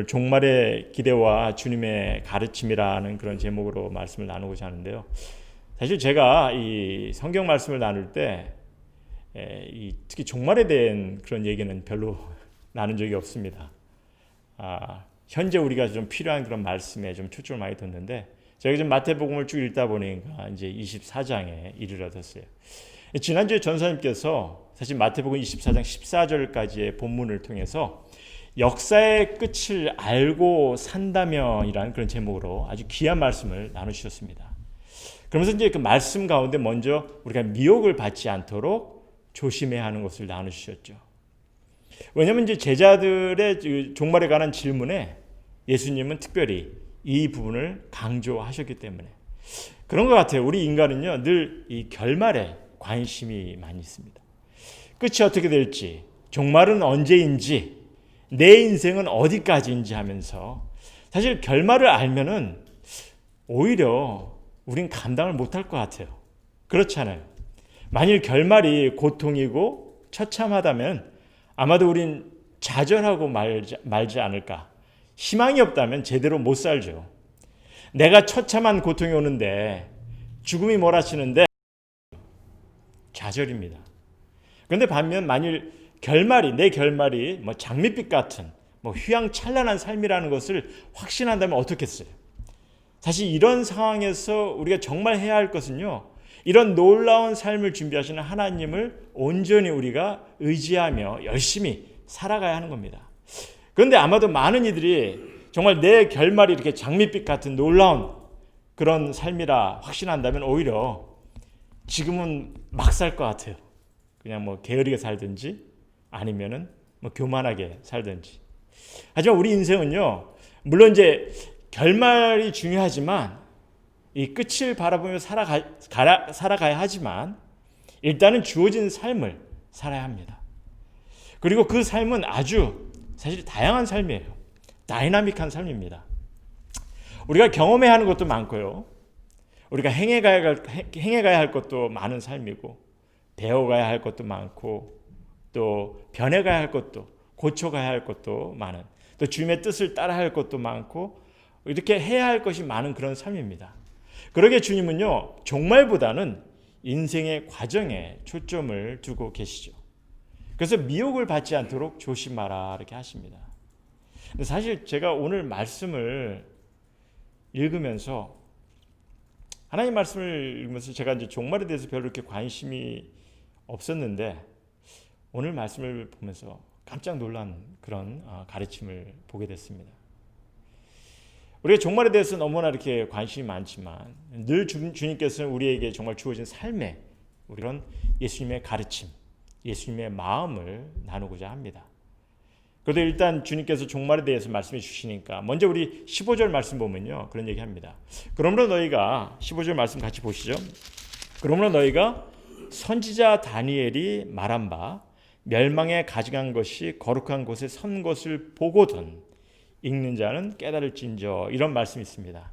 오늘 종말의 기대와 주님의 가르침이라는 그런 제목으로 말씀을 나누고자 하는데요. 사실 제가 이 성경 말씀을 나눌 때 특히 종말에 대한 그런 얘기는 별로 나눈 적이 없습니다. 현재 우리가 좀 필요한 그런 말씀에 좀 초점을 많이 뒀는데 제가 좀 마태복음을 쭉 읽다 보니까 이제 24장에 이르렀어요. 지난주에 전사님께서 사실 마태복음 24장 14절까지의 본문을 통해서 역사의 끝을 알고 산다면이라는 그런 제목으로 아주 귀한 말씀을 나누셨습니다. 그러면서 이제 그 말씀 가운데 먼저 우리가 미혹을 받지 않도록 조심해야 하는 것을 나누셨죠. 왜냐하면 이제 제자들의 종말에 관한 질문에 예수님은 특별히 이 부분을 강조하셨기 때문에 그런 것 같아요. 우리 인간은요 늘 이 결말에 관심이 많이 있습니다. 끝이 어떻게 될지, 종말은 언제인지, 내 인생은 어디까지인지 하면서 사실 결말을 알면은 오히려 우린 감당을 못할 것 같아요. 그렇잖아요. 만일 결말이 고통이고 처참하다면 아마도 우린 좌절하고 말지 않을까. 희망이 없다면 제대로 못 살죠. 내가 처참한 고통이 오는데 죽음이 몰아치는데 좌절입니다. 그런데 반면 만일 내 결말이 뭐 장밋빛 같은 휘황찬란한 삶이라는 것을 확신한다면 어떻겠어요? 사실 이런 상황에서 우리가 정말 해야 할 것은요, 이런 놀라운 삶을 준비하시는 하나님을 온전히 우리가 의지하며 열심히 살아가야 하는 겁니다. 그런데 아마도 많은 이들이 정말 내 결말이 이렇게 장밋빛 같은 놀라운 그런 삶이라 확신한다면 오히려 지금은 막 살 것 같아요. 그냥 게으르게 살든지 아니면은 교만하게 살든지. 하지만 우리 인생은요, 물론 이제 결말이 중요하지만 이 끝을 바라보며 살아가야 하지만 일단은 주어진 삶을 살아야 합니다. 그리고 그 삶은 아주 사실 다양한 삶이에요. 다이나믹한 삶입니다. 우리가 경험해야 하는 것도 많고요. 우리가 행해가야 할 것도 많은 삶이고, 배워가야 할 것도 많고, 또 변해가야 할 것도, 고쳐가야 할 것도 많은, 또 주님의 뜻을 따라야 할 것도 많고, 이렇게 해야 할 것이 많은 그런 삶입니다. 그러게 주님은요, 종말보다는 인생의 과정에 초점을 두고 계시죠. 그래서 미혹을 받지 않도록 조심하라 이렇게 하십니다. 근데 사실 제가 오늘 말씀을 읽으면서 하나님 말씀을 읽으면서 제가 이제 종말에 대해서 별로 이렇게 관심이 없었는데 오늘 말씀을 보면서 깜짝 놀란 그런 가르침을 보게 됐습니다. 우리가 종말에 대해서 너무나 이렇게 관심이 많지만 늘 주님께서는 우리에게 정말 주어진 삶에 이런 예수님의 가르침, 예수님의 마음을 나누고자 합니다. 그래도 일단 주님께서 종말에 대해서 말씀해 주시니까 먼저 우리 15절 말씀 보면요, 그런 얘기합니다. 그러므로 너희가 15절 말씀 같이 보시죠. 그러므로 너희가 선지자 다니엘이 말한 바 멸망에 가증한 것이 거룩한 곳에 선 것을 보거든 읽는 자는 깨달을진저, 이런 말씀이 있습니다.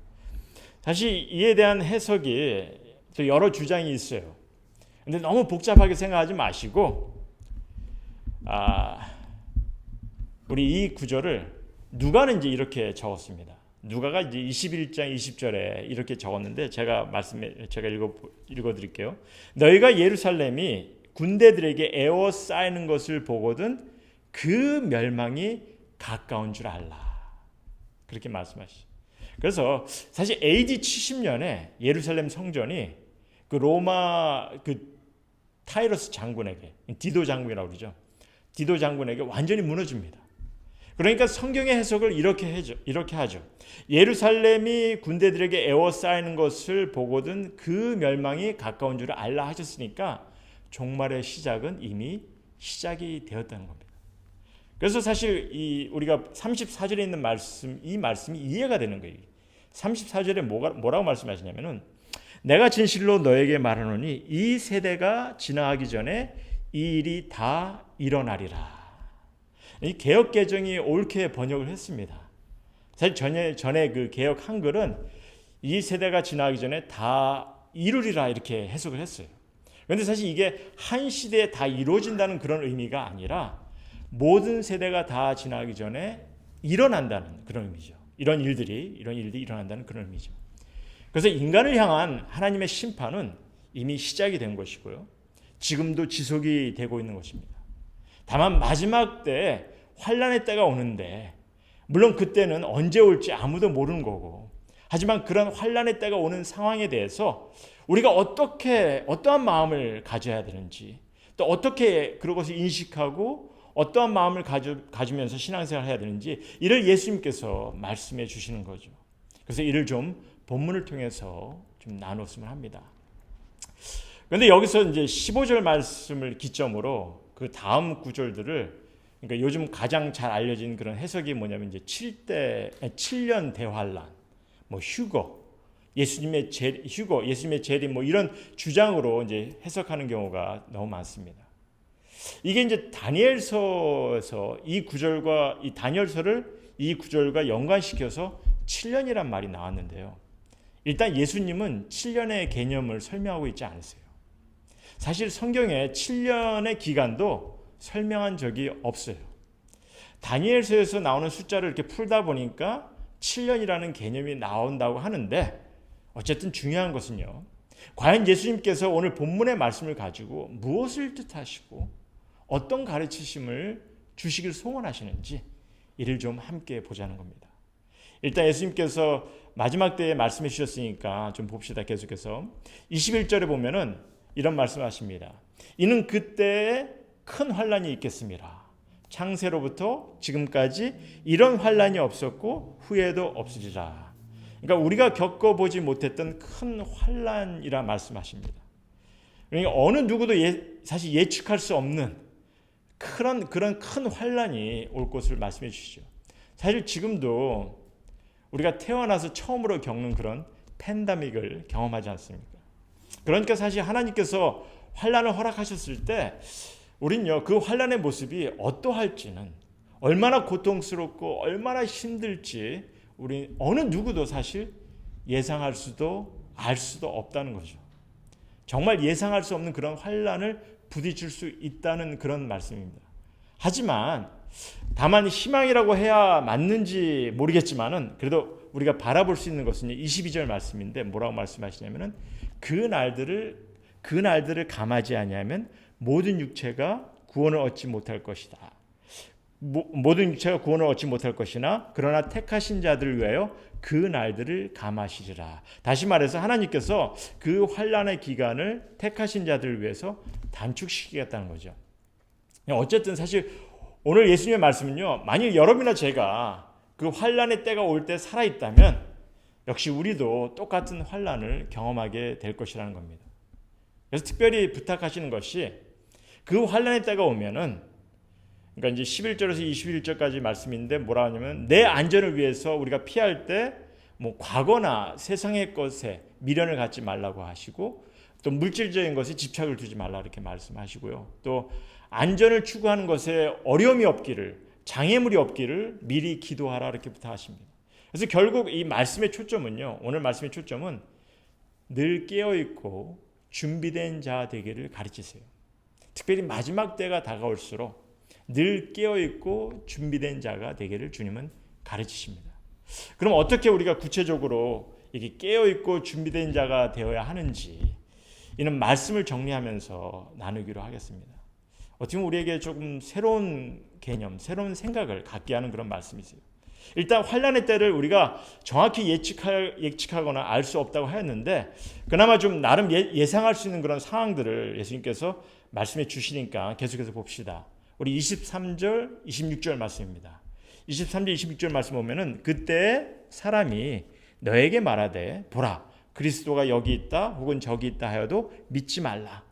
사실 이에 대한 해석이 여러 주장이 있어요. 근데 너무 복잡하게 생각하지 마시고 우리 이 구절을 누가는 이제 이렇게 적었습니다. 누가가 이제 21장 20절에 이렇게 적었는데 제가 읽어 드릴게요. 너희가 예루살렘이 군대들에게 에워싸이는 것을 보거든 그 멸망이 가까운 줄 알라. 그렇게 말씀하시죠. 그래서 사실 AD 70년에 예루살렘 성전이 그 로마 타이러스 장군에게, 디도 장군이라고 그러죠. 디도 장군에게 완전히 무너집니다. 그러니까 성경의 해석을 이렇게 하죠. 예루살렘이 군대들에게 에워싸이는 것을 보거든 그 멸망이 가까운 줄 알라 하셨으니까 종말의 시작은 이미 시작이 되었다는 겁니다. 그래서 사실 우리가 34절에 있는 이 말씀이 이해가 되는 거예요. 34절에 뭐라고 말씀하시냐면은 내가 진실로 너에게 말하노니 이 세대가 지나가기 전에 이 일이 다 일어나리라. 이 개역 개정이 옳게 번역을 했습니다. 사실 전에 그 개역 한글은 이 세대가 지나가기 전에 다 이루리라 이렇게 해석을 했어요. 그런데 사실 이게 한 시대에 다 이루어진다는 그런 의미가 아니라 모든 세대가 다 지나기 전에 일어난다는 그런 의미죠. 이런 일들이 일어난다는 그런 의미죠. 그래서 인간을 향한 하나님의 심판은 이미 시작이 된 것이고요. 지금도 지속이 되고 있는 것입니다. 다만 마지막 때 환난의 때가 오는데, 물론 그때는 언제 올지 아무도 모르는 거고, 하지만 그런 환난의 때가 오는 상황에 대해서 우리가 어떠한 마음을 가져야 되는지, 또 어떻게 그것을 인식하고 어떠한 마음을 가지면서 신앙생활을 해야 되는지, 이를 예수님께서 말씀해 주시는 거죠. 그래서 이를 좀 본문을 통해서 좀 나눴으면 합니다. 그런데 여기서 이제 15절 말씀을 기점으로 그 다음 구절들을, 그러니까 요즘 가장 잘 알려진 그런 해석이 뭐냐면 이제 7년 대환란, 뭐 휴거, 예수님의 재림, 뭐 이런 주장으로 이제 해석하는 경우가 너무 많습니다. 이게 이제 다니엘서에서 이 구절과 연관시켜서 7년이란 말이 나왔는데요. 일단 예수님은 7년의 개념을 설명하고 있지 않으세요. 사실 성경에 7년의 기간도 설명한 적이 없어요. 다니엘서에서 나오는 숫자를 이렇게 풀다 보니까 7년이라는 개념이 나온다고 하는데, 어쨌든 중요한 것은요, 과연 예수님께서 오늘 본문의 말씀을 가지고 무엇을 뜻하시고 어떤 가르치심을 주시길 소원하시는지, 이를 좀 함께 보자는 겁니다. 일단 예수님께서 마지막 때에 말씀해 주셨으니까 좀 봅시다. 계속해서 21절에 보면은 이런 말씀하십니다. 이는 그때에 큰 환란이 있겠습니다. 창세로부터 지금까지 이런 환란이 없었고 후에도 없으리라. 그러니까 우리가 겪어보지 못했던 큰 환란이라 말씀하십니다. 그러니까 어느 누구도 사실 예측할 수 없는 그런 큰 환란이 올 것을 말씀해 주시죠. 사실 지금도 우리가 태어나서 처음으로 겪는 그런 팬데믹을 경험하지 않습니까? 그러니까 사실 하나님께서 환란을 허락하셨을 때 우린요, 그 환란의 모습이 어떠할지는, 얼마나 고통스럽고 얼마나 힘들지 우리 어느 누구도 사실 예상할 수도 알 수도 없다는 거죠. 정말 예상할 수 없는 그런 환란을 부딪힐 수 있다는 그런 말씀입니다. 하지만 다만 희망이라고 해야 맞는지 모르겠지만은 그래도 우리가 바라볼 수 있는 것은 22절 말씀인데, 뭐라고 말씀하시냐면은 그 날들을 감하지 아니하면 모든 육체가 구원을 얻지 못할 것이다. 모든 육체가 구원을 얻지 못할 것이나 그러나 택하신 자들을 위하여 그 날들을 감하시리라. 다시 말해서 하나님께서 그 환난의 기간을 택하신 자들을 위해서 단축시키겠다는 거죠. 어쨌든 사실 오늘 예수님의 말씀은요, 만일 여러분이나 제가 그 환난의 때가 올 때 살아있다면 역시 우리도 똑같은 환난을 경험하게 될 것이라는 겁니다. 그래서 특별히 부탁하시는 것이, 그 환난의 때가 오면은, 그러니까 이제 11절에서 21절까지 말씀인데 뭐라 하냐면, 내 안전을 위해서 우리가 피할 때 뭐 과거나 세상의 것에 미련을 갖지 말라고 하시고, 또 물질적인 것에 집착을 두지 말라 이렇게 말씀하시고요. 또 안전을 추구하는 것에 어려움이 없기를, 장애물이 없기를 미리 기도하라 이렇게 부탁하십니다. 그래서 결국 이 말씀의 초점은요, 오늘 말씀의 초점은 늘 깨어있고 준비된 자 되기를 가르치세요. 특별히 마지막 때가 다가올수록 늘 깨어있고 준비된 자가 되기를 주님은 가르치십니다. 그럼 어떻게 우리가 구체적으로 이게 깨어있고 준비된 자가 되어야 하는지, 이는 말씀을 정리하면서 나누기로 하겠습니다. 어떻게 보면 우리에게 조금 새로운 개념, 새로운 생각을 갖게 하는 그런 말씀이세요. 일단 환난의 때를 우리가 정확히 예측하거나 알 수 없다고 하였는데, 그나마 좀 나름 예상할 수 있는 그런 상황들을 예수님께서 말씀해 주시니까 계속해서 봅시다. 우리 23절, 26절 말씀입니다. 23절, 26절 말씀 보면은, 그때 사람이 너에게 말하되 보라, 그리스도가 여기 있다 혹은 저기 있다 하여도 믿지 말라.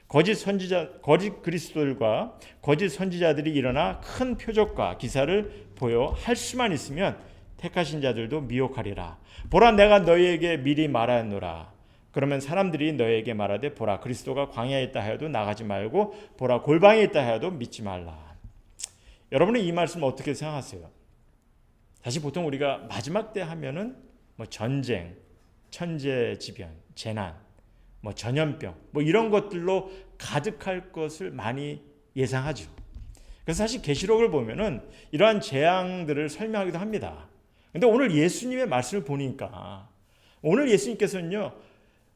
거짓 그리스도들과 거짓 선지자들이 일어나 큰 표적과 기사를 보여 할 수만 있으면 택하신 자들도 미혹하리라. 보라, 내가 너희에게 미리 말하였노라. 그러면 사람들이 너희에게 말하되 보라, 그리스도가 광야에 있다 하여도 나가지 말고 보라, 골방에 있다 하여도 믿지 말라. 여러분은 이 말씀을 어떻게 생각하세요? 사실 보통 우리가 마지막 때 하면은 뭐 전쟁, 천재지변, 재난, 뭐 전염병, 뭐 이런 것들로 가득할 것을 많이 예상하죠. 그래서 사실 계시록을 보면은 이러한 재앙들을 설명하기도 합니다. 근데 오늘 예수님의 말씀을 보니까 오늘 예수님께서는요,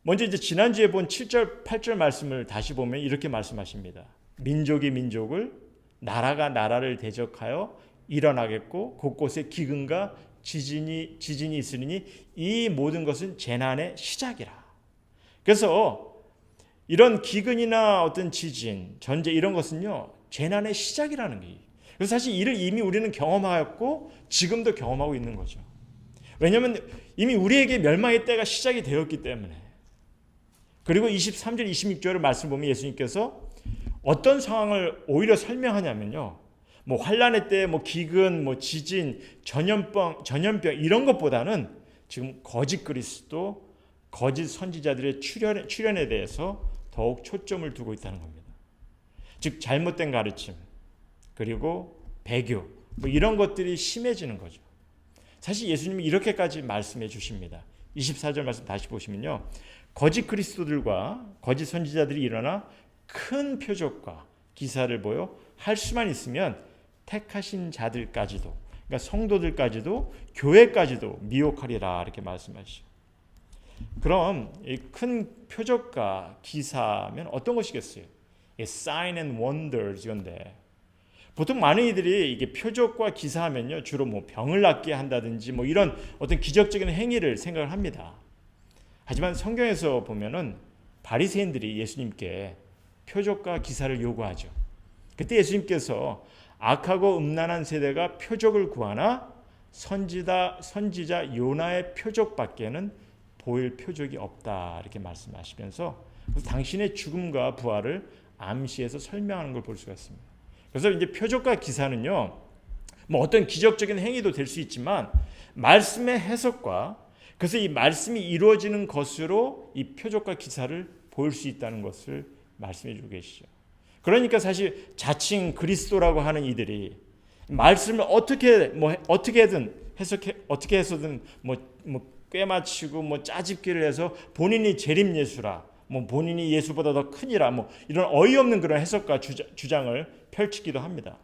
먼저 이제 지난주에 본 7절, 8절 말씀을 다시 보면 이렇게 말씀하십니다. 민족이 민족을, 나라가 나라를 대적하여 일어나겠고 곳곳에 기근과 지진이 있으리니 이 모든 것은 재난의 시작이라. 그래서 이런 기근이나 어떤 지진, 전쟁 이런 것은요, 재난의 시작이라는 거예요. 그래서 사실 이를 이미 우리는 경험하였고 지금도 경험하고 있는 거죠. 왜냐하면 이미 우리에게 멸망의 때가 시작이 되었기 때문에. 그리고 23절, 26절을 말씀 보면 예수님께서 어떤 상황을 오히려 설명하냐면요, 뭐 환란의 때, 뭐 기근, 뭐 지진, 전염병 이런 것보다는 지금 거짓 그리스도, 거짓 선지자들의 출현에 대해서 더욱 초점을 두고 있다는 겁니다. 즉 잘못된 가르침, 그리고 배교, 뭐 이런 것들이 심해지는 거죠. 사실 예수님이 이렇게까지 말씀해 주십니다. 24절 말씀 다시 보시면요, 거짓 그리스도들과 거짓 선지자들이 일어나 큰 표적과 기사를 보여 할 수만 있으면 택하신 자들까지도, 그러니까 성도들까지도, 교회까지도 미혹하리라, 이렇게 말씀하시죠. 그럼 이 큰 표적과 기사면 어떤 것이겠어요? Sign and wonders 이건데, 보통 많은 이들이 이게 표적과 기사하면요, 주로 뭐 병을 낫게 한다든지 뭐 이런 어떤 기적적인 행위를 생각을 합니다. 하지만 성경에서 보면은 바리새인들이 예수님께 표적과 기사를 요구하죠. 그때 예수님께서 악하고 음란한 세대가 표적을 구하나 선지자 요나의 표적밖에는 보일 표적이 없다, 이렇게 말씀하시면서 당신의 죽음과 부활을 암시해서 설명하는 걸 볼 수가 있습니다. 그래서 이제 표적과 기사는요, 뭐 어떤 기적적인 행위도 될 수 있지만 말씀의 해석과, 그래서 이 말씀이 이루어지는 것으로 이 표적과 기사를 보일 수 있다는 것을 말씀해 주고 계시죠. 그러니까 사실 자칭 그리스도라고 하는 이들이 말씀을 어떻게든 어떻게 해서든 꿰맞추고 뭐 짜집기를 해서 본인이 재림 예수라, 뭐 본인이 예수보다 더 크니라, 뭐 이런 어이없는 그런 해석과 주장을 펼치기도 합니다.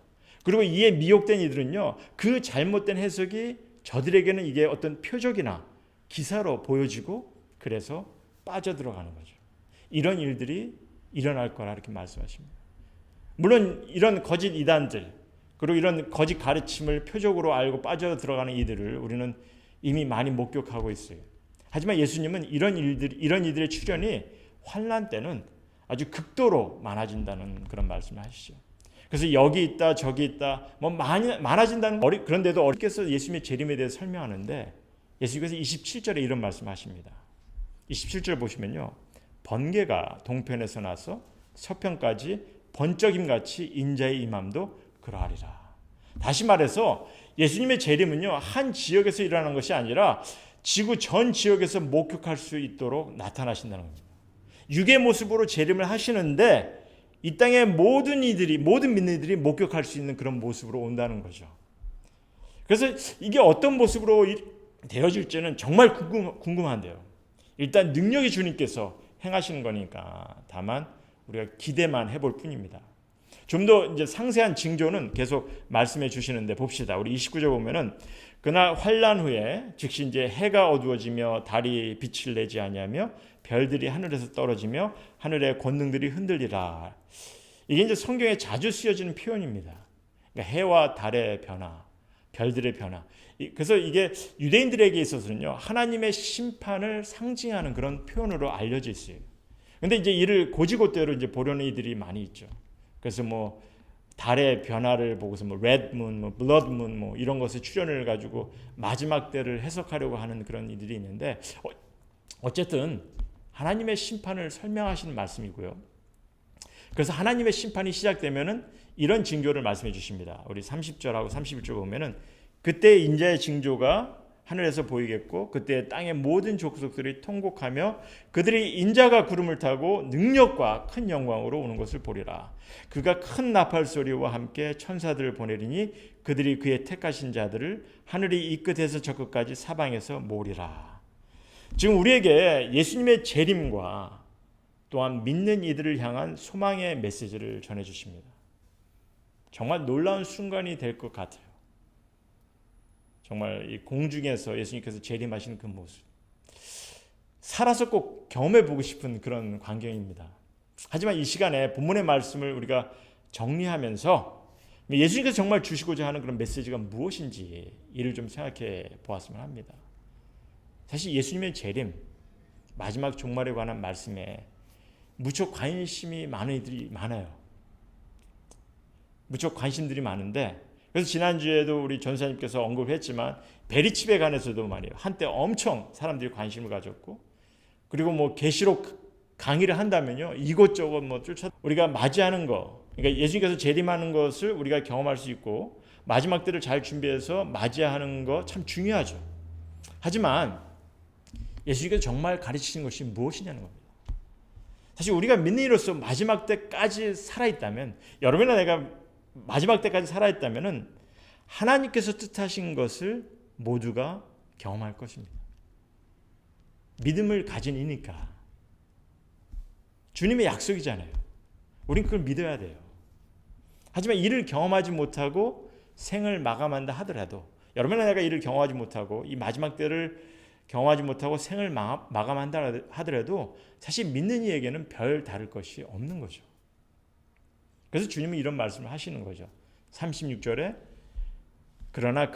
그리고 이에 미혹된 이들은요, 그 잘못된 해석이 저들에게는 이게 어떤 표적이나 기사로 보여지고 그래서 빠져들어가는 거죠. 이런 일들이 일어날 거라 이렇게 말씀하십니다. 물론 이런 거짓 이단들, 그리고 이런 거짓 가르침을 표적으로 알고 빠져들어가는 이들을 우리는 이미 많이 목격하고 있어요. 하지만 예수님은 이런 이들의 출현이 환난 때는 아주 극도로 많아진다는 그런 말씀을 하시죠. 그래서 여기 있다 저기 있다 뭐 많아진다는, 그런데도 어렵게서 예수님의 재림에 대해서 설명하는데 예수님께서 27절에 이런 말씀하십니다. 27절 보시면요, 번개가 동편에서 나서 서편까지 번쩍임같이 인자의 임함도 그러하리라. 다시 말해서 예수님의 재림은요, 한 지역에서 일어나는 것이 아니라 지구 전 지역에서 목격할 수 있도록 나타나신다는 겁니다. 육의 모습으로 재림을 하시는데 이 땅의 모든 믿는 이들이 목격할 수 있는 그런 모습으로 온다는 거죠. 그래서 이게 어떤 모습으로 되어질지는 정말 궁금한데요. 일단 능력이 주님께서 행하시는 거니까 다만 우리가 기대만 해볼 뿐입니다. 좀 더 이제 상세한 징조는 계속 말씀해 주시는데 봅시다. 우리 29절 보면은 그날 환란 후에 즉시 이제 해가 어두워지며 달이 빛을 내지 아니하며 별들이 하늘에서 떨어지며 하늘의 권능들이 흔들리라. 이게 이제 성경에 자주 쓰여지는 표현입니다. 그러니까 해와 달의 변화, 별들의 변화. 그래서 이게 유대인들에게 있어서는요, 하나님의 심판을 상징하는 그런 표현으로 알려져 있어요. 근데 이제 이를 고지고대로 이제 보려는 이들이 많이 있죠. 그래서 뭐 달의 변화를 보고서 뭐 레드문, 뭐 블러드문 뭐 이런 것의 출현을 가지고 마지막 때를 해석하려고 하는 그런 이들이 있는데, 어쨌든 하나님의 심판을 설명하시는 말씀이고요. 그래서 하나님의 심판이 시작되면은 이런 징조를 말씀해 주십니다. 우리 30절하고 31절 보면은 그때 인자의 징조가 하늘에서 보이겠고 그때 땅의 모든 족속들이 통곡하며 그들이 인자가 구름을 타고 능력과 큰 영광으로 오는 것을 보리라. 그가 큰 나팔 소리와 함께 천사들을 보내리니 그들이 그의 택하신 자들을 하늘이 이 끝에서 저 끝까지 사방에서 모으리라. 지금 우리에게 예수님의 재림과 또한 믿는 이들을 향한 소망의 메시지를 전해 주십니다. 정말 놀라운 순간이 될 것 같아요. 정말 이 공중에서 예수님께서 재림하시는 그 모습, 살아서 꼭 경험해보고 싶은 그런 광경입니다. 하지만 이 시간에 본문의 말씀을 우리가 정리하면서 예수님께서 정말 주시고자 하는 그런 메시지가 무엇인지 이를 좀 생각해 보았으면 합니다. 사실 예수님의 재림, 마지막 종말에 관한 말씀에 무척 관심이 많은 이들이 많아요. 무척 관심들이 많은데, 그래서 지난주에도 우리 전사님께서 언급을 했지만 베리칩에 관해서도 말이에요. 한때 엄청 사람들이 관심을 가졌고, 그리고 뭐 계시록 강의를 한다면요, 이곳저곳 뭐 쫓아 우리가 맞이하는 거, 그러니까 예수님께서 재림하는 것을 우리가 경험할 수 있고 마지막 때를 잘 준비해서 맞이하는 거 참 중요하죠. 하지만 예수님께서 정말 가르치시는 것이 무엇이냐는 겁니다. 사실 우리가 믿는 이로서 마지막 때까지 살아있다면, 여러분이나 내가 마지막 때까지 살아있다면 하나님께서 뜻하신 것을 모두가 경험할 것입니다. 믿음을 가진 이니까. 주님의 약속이잖아요. 우린 그걸 믿어야 돼요. 하지만 이를 경험하지 못하고 생을 마감한다 하더라도, 여러분이나 내가 이를 경험하지 못하고 이 마지막 때를 경험하지 못하고 생을 마감한다 하더라도 사실 믿는 이에게는 별 다를 것이 없는 거죠. 그래서 주님은 이런 말씀을 하시는 거죠. 36절에 그러나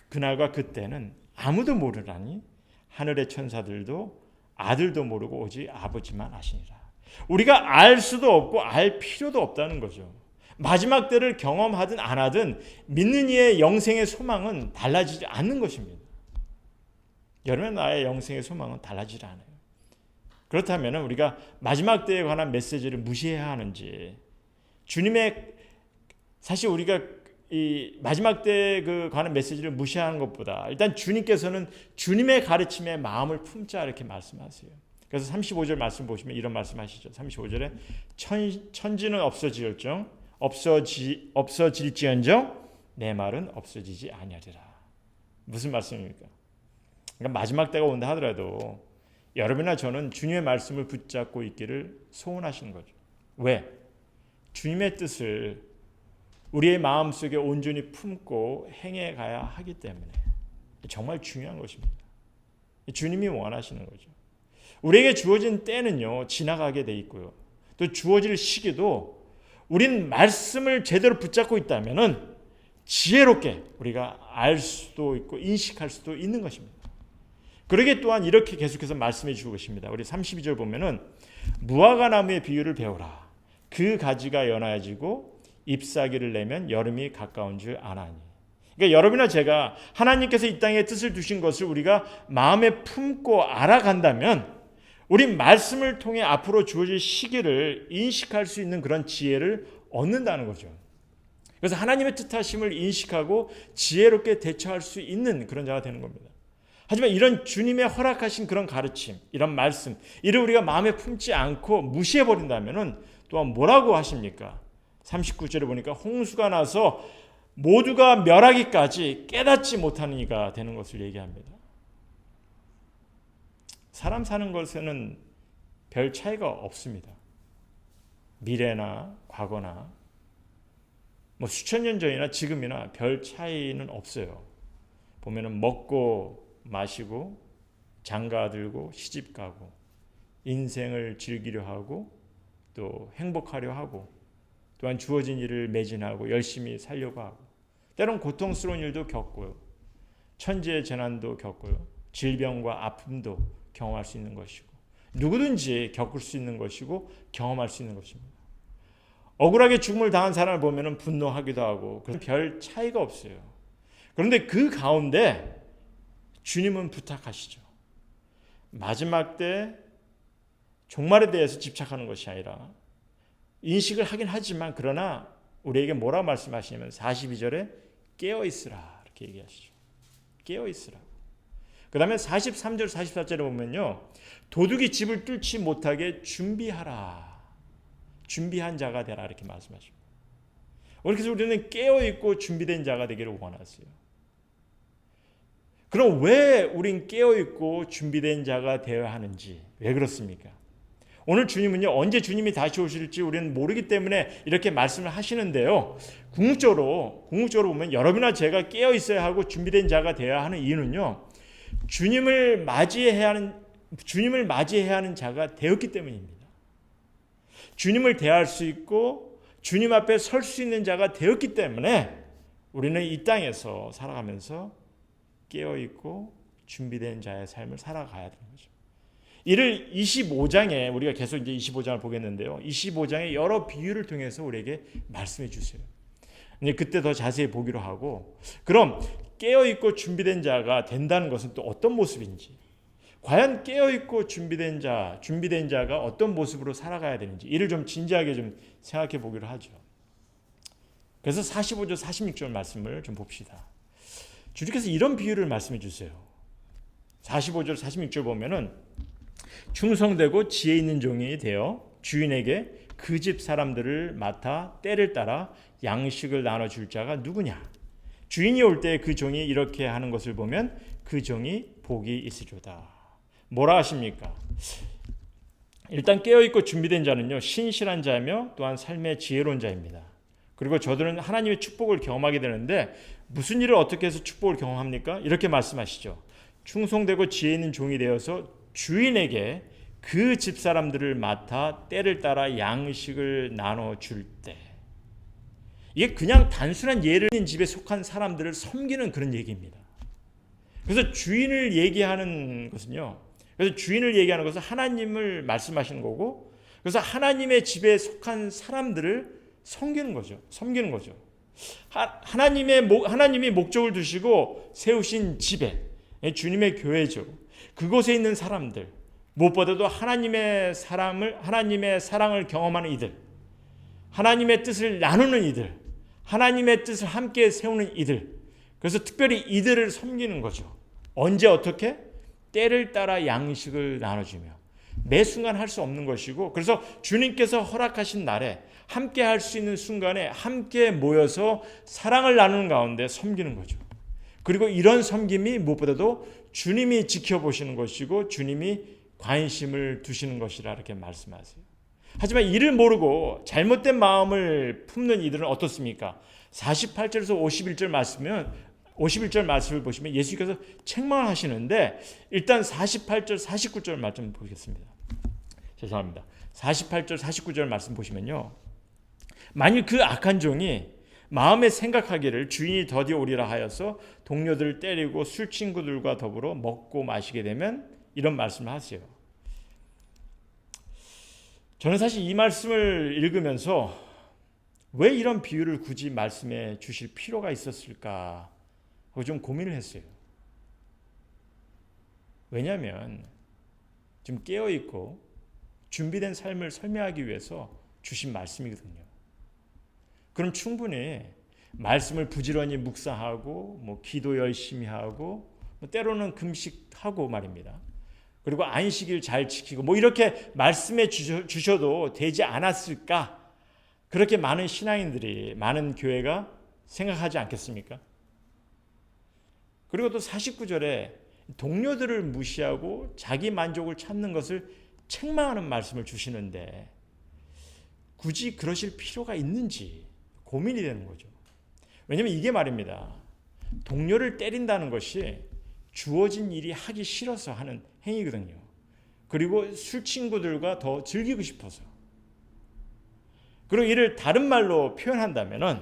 그날과 그때는 아무도 모르나니 하늘의 천사들도 아들도 모르고 오직 아버지만 아시니라. 우리가 알 수도 없고 알 필요도 없다는 거죠. 마지막 때를 경험하든 안 하든 믿는 이의 영생의 소망은 달라지지 않는 것입니다. 여러분, 나의 영생의 소망은 달라지지 않아요. 그렇다면 우리가 마지막 때에 관한 메시지를 무시해야 하는지, 주님의, 사실 우리가 이 마지막 때에 관한 메시지를 무시하는 것보다 일단 주님께서는 주님의 가르침에 마음을 품자 이렇게 말씀하세요. 그래서 35절 말씀 보시면 이런 말씀하시죠. 35절에 천지는 없어질지언정 내 말은 없어지지 아니하리라. 무슨 말씀입니까? 그러니까 마지막 때가 온다 하더라도 여러분이나 저는 주님의 말씀을 붙잡고 있기를 소원하시는 거죠. 왜? 주님의 뜻을 우리의 마음속에 온전히 품고 행해 가야 하기 때문에 정말 중요한 것입니다. 주님이 원하시는 거죠. 우리에게 주어진 때는요, 지나가게 돼 있고요. 또 주어질 시기도 우린 말씀을 제대로 붙잡고 있다면은 지혜롭게 우리가 알 수도 있고 인식할 수도 있는 것입니다. 그러게 또한 이렇게 계속해서 말씀해 주고 계십니다. 우리 32절 보면은 무화과 나무의 비유를 배우라. 그 가지가 연하여지고 잎사귀를 내면 여름이 가까운 줄 아나니. 그러니까 여러분이나 제가 하나님께서 이 땅에 뜻을 두신 것을 우리가 마음에 품고 알아간다면 우리 말씀을 통해 앞으로 주어질 시기를 인식할 수 있는 그런 지혜를 얻는다는 거죠. 그래서 하나님의 뜻하심을 인식하고 지혜롭게 대처할 수 있는 그런 자가 되는 겁니다. 하지만 이런 주님의 허락하신 그런 가르침, 이런 말씀, 이를 우리가 마음에 품지 않고 무시해버린다면 또한 뭐라고 하십니까? 39절에 보니까 홍수가 나서 모두가 멸하기까지 깨닫지 못하는 이가 되는 것을 얘기합니다. 사람 사는 것에는 별 차이가 없습니다. 미래나 과거나 뭐 수천 년 전이나 지금이나 별 차이는 없어요. 보면은 먹고 마시고 장가 들고 시집 가고 인생을 즐기려 하고 또 행복하려 하고 또한 주어진 일을 매진하고 열심히 살려고 하고 때론 고통스러운 일도 겪고요. 천지의 재난도 겪고요. 질병과 아픔도 경험할 수 있는 것이고 누구든지 겪을 수 있는 것이고 경험할 수 있는 것입니다. 억울하게 죽음을 당한 사람을 보면 분노하기도 하고 별 차이가 없어요. 그런데 그 가운데 주님은 부탁하시죠. 마지막 때 종말에 대해서 집착하는 것이 아니라 인식을 하긴 하지만 그러나 우리에게 뭐라고 말씀하시냐면 42절에 깨어있으라 이렇게 얘기하시죠. 깨어있으라. 그 다음에 43절 44절에 보면요, 도둑이 집을 뚫지 못하게 준비하라. 준비한 자가 되라 이렇게 말씀하십니다. 그래서 우리는 깨어있고 준비된 자가 되기를 원하세요. 그럼 왜 우린 깨어있고 준비된 자가 되어야 하는지, 왜 그렇습니까? 오늘 주님은요, 언제 주님이 다시 오실지 우리는 모르기 때문에 이렇게 말씀을 하시는데요. 궁극적으로 보면 여러분이나 제가 깨어 있어야 하고 준비된 자가 되어야 하는 이유는요, 주님을 맞이해야 하는 자가 되었기 때문입니다. 주님을 대할 수 있고 주님 앞에 설 수 있는 자가 되었기 때문에 우리는 이 땅에서 살아가면서 깨어 있고 준비된 자의 삶을 살아가야 되는 거죠. 이를 25장에 우리가 계속 이제 25장을 보겠는데요. 25장의 여러 비유를 통해서 우리에게 말씀해 주세요. 이제 그때 더 자세히 보기로 하고, 그럼 깨어 있고 준비된 자가 된다는 것은 또 어떤 모습인지, 과연 깨어 있고 준비된 자가 어떤 모습으로 살아가야 되는지 이를 좀 진지하게 좀 생각해 보기로 하죠. 그래서 45절 46절 말씀을 좀 봅시다. 주님께서 이런 비유를 말씀해 주세요. 45절 46절 보면은 충성되고 지혜 있는 종이 되어 주인에게 그 집 사람들을 맡아 때를 따라 양식을 나눠줄 자가 누구냐? 주인이 올 때 그 종이 이렇게 하는 것을 보면 그 종이 복이 있으리로다. 뭐라 하십니까? 일단 깨어있고 준비된 자는요, 신실한 자며 또한 삶의 지혜로운 자입니다. 그리고 저들은 하나님의 축복을 경험하게 되는데 무슨 일을 어떻게 해서 축복을 경험합니까? 이렇게 말씀하시죠. 충성되고 지혜 있는 종이 되어서 주인에게 그 집사람들을 맡아 때를 따라 양식을 나눠줄 때, 이게 그냥 단순한 예를 있는 집에 속한 사람들을 섬기는 그런 얘기입니다. 그래서 주인을 얘기하는 것은 하나님을 말씀하시는 거고, 그래서 하나님의 집에 속한 사람들을 섬기는 거죠. 하나님이 목적을 두시고 세우신 집에, 주님의 교회죠. 그곳에 있는 사람들, 무엇보다도 하나님의 사랑을 경험하는 이들, 하나님의 뜻을 나누는 이들, 하나님의 뜻을 함께 세우는 이들, 그래서 특별히 이들을 섬기는 거죠. 언제 어떻게? 때를 따라 양식을 나눠주며. 매 순간 할 수 없는 것이고, 그래서 주님께서 허락하신 날에 함께 할 수 있는 순간에 함께 모여서 사랑을 나누는 가운데 섬기는 거죠. 그리고 이런 섬김이 무엇보다도 주님이 지켜보시는 것이고 주님이 관심을 두시는 것이라 이렇게 말씀하세요. 하지만 이를 모르고 잘못된 마음을 품는 이들은 어떻습니까? 48절에서 51절 말씀을 보시면 예수님께서 책망을 하시는데, 일단 48절 49절 말씀 보겠습니다. 죄송합니다. 48절 49절 말씀 보시면요, 만일 그 악한 종이 마음에 생각하기를 주인이 더디 오리라 하여서 동료들을 때리고 술 친구들과 더불어 먹고 마시게 되면, 이런 말씀을 하세요. 저는 사실 이 말씀을 읽으면서 왜 이런 비유를 굳이 말씀해 주실 필요가 있었을까 하고 좀 고민을 했어요. 왜냐하면 좀 깨어있고 준비된 삶을 설명하기 위해서 주신 말씀이거든요. 그럼 충분히 말씀을 부지런히 묵상하고 기도 열심히 하고 때로는 금식하고 말입니다. 그리고 안식일 잘 지키고 이렇게 말씀해 주셔도 되지 않았을까? 그렇게 많은 신앙인들이, 많은 교회가 생각하지 않겠습니까? 그리고 또 49절에 동료들을 무시하고 자기 만족을 찾는 것을 책망하는 말씀을 주시는데 굳이 그러실 필요가 있는지 고민이 되는 거죠. 왜냐하면 이게 말입니다. 동료를 때린다는 것이 주어진 일이 하기 싫어서 하는 행위거든요. 그리고 술 친구들과 더 즐기고 싶어서. 그리고 이를 다른 말로 표현한다면은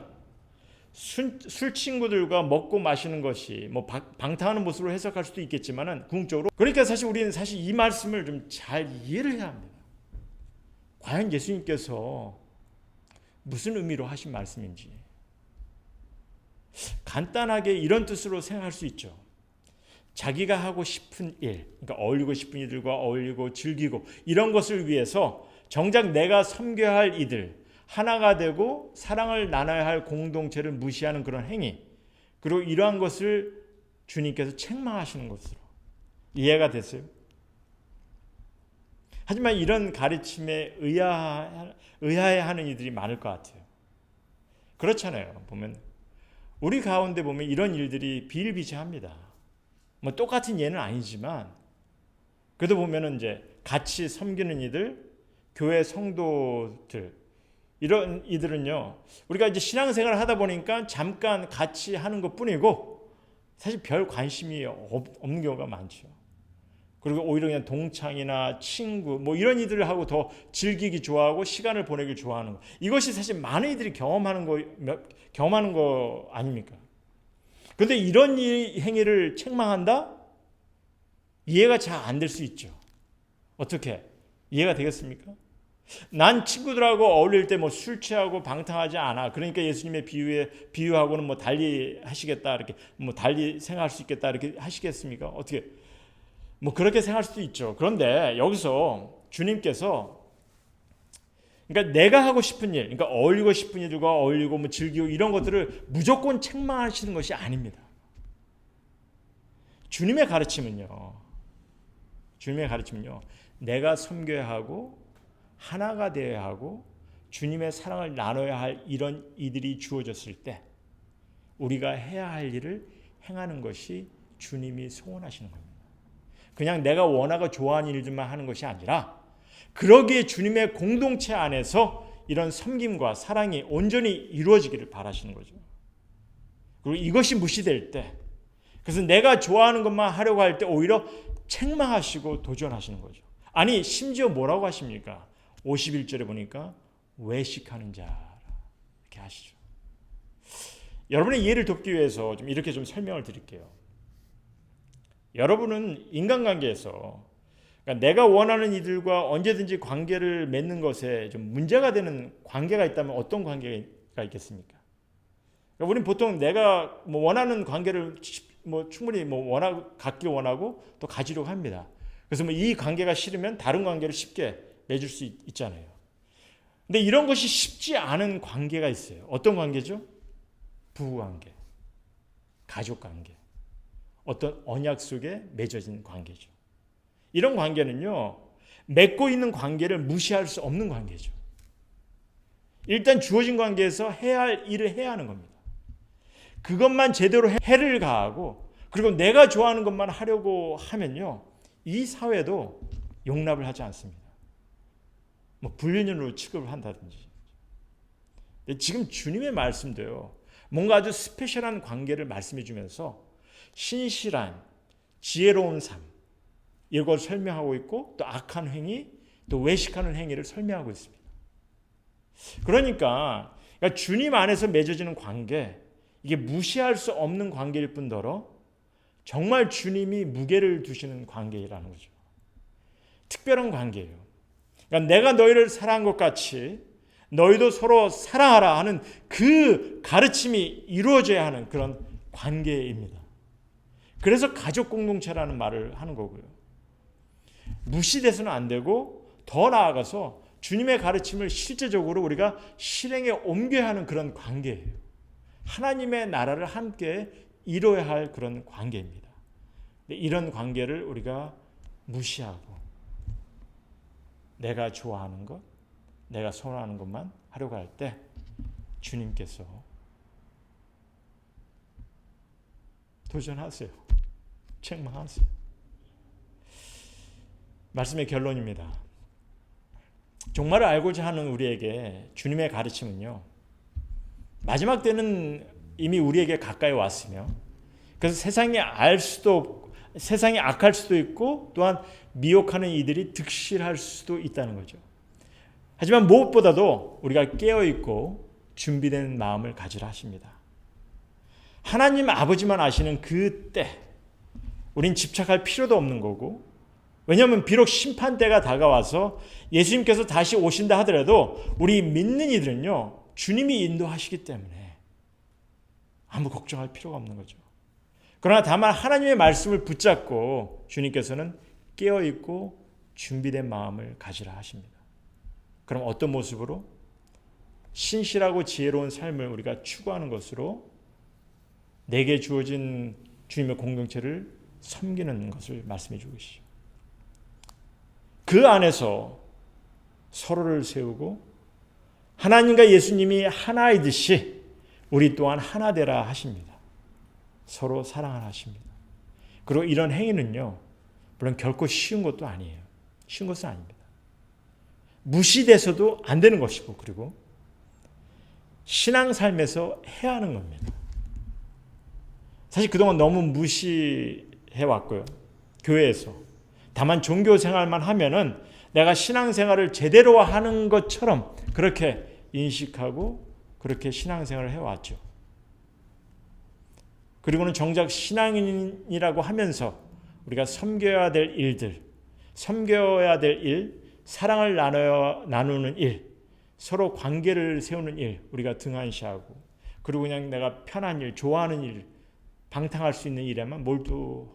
술 친구들과 먹고 마시는 것이 방탕하는 모습으로 해석할 수도 있겠지만은 궁극적으로, 그러니까 우리는 이 말씀을 좀 잘 이해를 해야 합니다. 과연 예수님께서 무슨 의미로 하신 말씀인지. 간단하게 이런 뜻으로 생각할 수 있죠. 자기가 하고 싶은 일, 그러니까 어울리고 싶은 이들과 어울리고 즐기고 이런 것을 위해서 정작 내가 섬겨야 할 이들, 하나가 되고 사랑을 나눠야 할 공동체를 무시하는 그런 행위, 그리고 이러한 것을 주님께서 책망하시는 것으로 이해가 됐어요. 하지만 이런 가르침에 의아해하는 이들이 많을 것 같아요. 그렇잖아요. 우리 가운데 보면 이런 일들이 비일비재합니다. 똑같은 예는 아니지만 그래도 보면은 이제 같이 섬기는 이들, 교회 성도들 이런 이들은요, 우리가 이제 신앙생활을 하다 보니까 잠깐 같이 하는 것뿐이고 사실 별 관심이 없는 경우가 많죠. 그리고 오히려 그냥 동창이나 친구 뭐 이런 이들을 하고 더 즐기기 좋아하고 시간을 보내기 좋아하는 거. 이것이 사실 많은 이들이 경험하는 거 아닙니까? 그런데 이런 행위를 책망한다? 이해가 잘 안 될 수 있죠. 어떻게? 이해가 되겠습니까? 난 친구들하고 어울릴 때 뭐 술 취하고 방탕하지 않아. 그러니까 예수님의 비유하고는 뭐 달리 하시겠다. 이렇게 뭐 달리 생각할 수 있겠다. 이렇게 하시겠습니까? 어떻게? 뭐 그렇게 생각할 수도 있죠. 그런데 여기서 주님께서 그러니까 내가 하고 싶은 일, 그러니까 어울리고 싶은 일들과 어울리고 뭐 즐기고 이런 것들을 무조건 책망하시는 것이 아닙니다. 주님의 가르침은요. 내가 섬겨야 하고 하나가 되어야 하고 주님의 사랑을 나눠야 할 이런 이들이 주어졌을 때 우리가 해야 할 일을 행하는 것이 주님이 소원하시는 겁니다. 그냥 내가 원하고 좋아하는 일들만 하는 것이 아니라 그러기에 주님의 공동체 안에서 이런 섬김과 사랑이 온전히 이루어지기를 바라시는 거죠. 그리고 이것이 무시될 때, 그래서 내가 좋아하는 것만 하려고 할 때 오히려 책망하시고 도전하시는 거죠. 아니 심지어 뭐라고 하십니까? 51절에 보니까 외식하는 자라 이렇게 하시죠. 여러분의 이해를 돕기 위해서 좀 이렇게 좀 설명을 드릴게요. 여러분은 인간관계에서 그러니까 내가 원하는 이들과 언제든지 관계를 맺는 것에 좀 문제가 되는 관계가 있다면 어떤 관계가 있겠습니까? 그러니까 우리는 보통 내가 뭐 원하는 관계를 뭐 충분히 뭐 갖기 원하고 또 가지려고 합니다. 그래서 뭐 이 관계가 싫으면 다른 관계를 쉽게 맺을 수 있잖아요. 근데 이런 것이 쉽지 않은 관계가 있어요. 어떤 관계죠? 부부관계, 가족관계, 어떤 언약 속에 맺어진 관계죠. 이런 관계는요, 맺고 있는 관계를 무시할 수 없는 관계죠. 일단 주어진 관계에서 해야 할 일을 해야 하는 겁니다. 그것만 제대로 해를 가하고 그리고 내가 좋아하는 것만 하려고 하면요, 이 사회도 용납을 하지 않습니다. 뭐 불륜으로 취급을 한다든지. 지금 주님의 말씀도요, 뭔가 아주 스페셜한 관계를 말씀해 주면서 신실한 지혜로운 삶 이걸 설명하고 있고 또 악한 행위 또 외식하는 행위를 설명하고 있습니다. 그러니까 주님 안에서 맺어지는 관계, 이게 무시할 수 없는 관계일 뿐더러 정말 주님이 무게를 두시는 관계라는 거죠. 특별한 관계예요. 그러니까 내가 너희를 사랑한 것 같이 너희도 서로 사랑하라 하는 그 가르침이 이루어져야 하는 그런 관계입니다. 그래서 가족 공동체라는 말을 하는 거고요. 무시돼서는 안 되고 더 나아가서 주님의 가르침을 실제적으로 우리가 실행에 옮겨야 하는 그런 관계예요. 하나님의 나라를 함께 이뤄야 할 그런 관계입니다. 이런 관계를 우리가 무시하고 내가 좋아하는 것, 내가 선호하는 것만 하려고 할 때 주님께서 도전하세요. 책망하세요. 말씀의 결론입니다. 종말을 알고자 하는 우리에게 주님의 가르침은요, 마지막 때는 이미 우리에게 가까이 왔으며 그래서 세상이 악할 수도 있고 또한 미혹하는 이들이 득실할 수도 있다는 거죠. 하지만 무엇보다도 우리가 깨어있고 준비된 마음을 가지라 하십니다. 하나님 아버지만 아시는 그 때 우린 집착할 필요도 없는 거고, 왜냐하면 비록 심판대가 다가와서 예수님께서 다시 오신다 하더라도 우리 믿는 이들은요, 주님이 인도하시기 때문에 아무 걱정할 필요가 없는 거죠. 그러나 다만 하나님의 말씀을 붙잡고 주님께서는 깨어있고 준비된 마음을 가지라 하십니다. 그럼 어떤 모습으로? 신실하고 지혜로운 삶을 우리가 추구하는 것으로 내게 주어진 주님의 공동체를 섬기는 것을 말씀해 주고 계시죠. 그 안에서 서로를 세우고 하나님과 예수님이 하나이듯이 우리 또한 하나 되라 하십니다. 서로 사랑하라 하십니다. 그리고 이런 행위는요, 물론 결코 쉬운 것도 아니에요. 쉬운 것은 아닙니다. 무시돼서도 안 되는 것이고, 그리고 신앙 삶에서 해야 하는 겁니다. 사실 그동안 너무 무시해 왔고요. 교회에서. 다만 종교 생활만 하면은 내가 신앙 생활을 제대로 하는 것처럼 그렇게 인식하고 그렇게 신앙 생활을 해 왔죠. 그리고는 정작 신앙인이라고 하면서 우리가 섬겨야 될 일들, 섬겨야 될 일, 사랑을 나누는 일, 서로 관계를 세우는 일 우리가 등한시하고, 그리고 그냥 내가 편한 일, 좋아하는 일, 방탕할 수 있는 일에만 몰두하지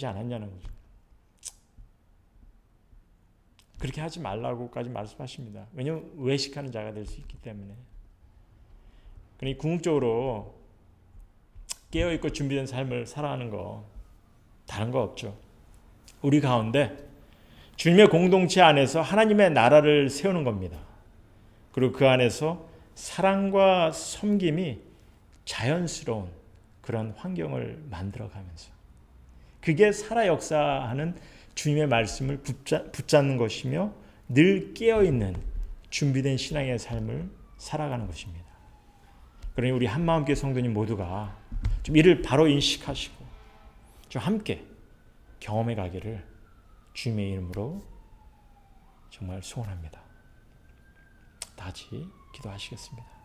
않았냐는 거죠. 그렇게 하지 말라고까지 말씀하십니다. 왜냐하면 외식하는 자가 될 수 있기 때문에. 그러니 궁극적으로 깨어있고 준비된 삶을 살아가는 거 다른 거 없죠. 우리 가운데 주님의 공동체 안에서 하나님의 나라를 세우는 겁니다. 그리고 그 안에서 사랑과 섬김이 자연스러운 그런 환경을 만들어가면서, 그게 살아 역사하는 주님의 말씀을 붙잡는 것이며 늘 깨어있는 준비된 신앙의 삶을 살아가는 것입니다. 그러니 우리 한마음교회 성도님 모두가 좀 이를 바로 인식하시고 좀 함께 경험해 가기를 주님의 이름으로 정말 소원합니다. 다 같이 기도하시겠습니다.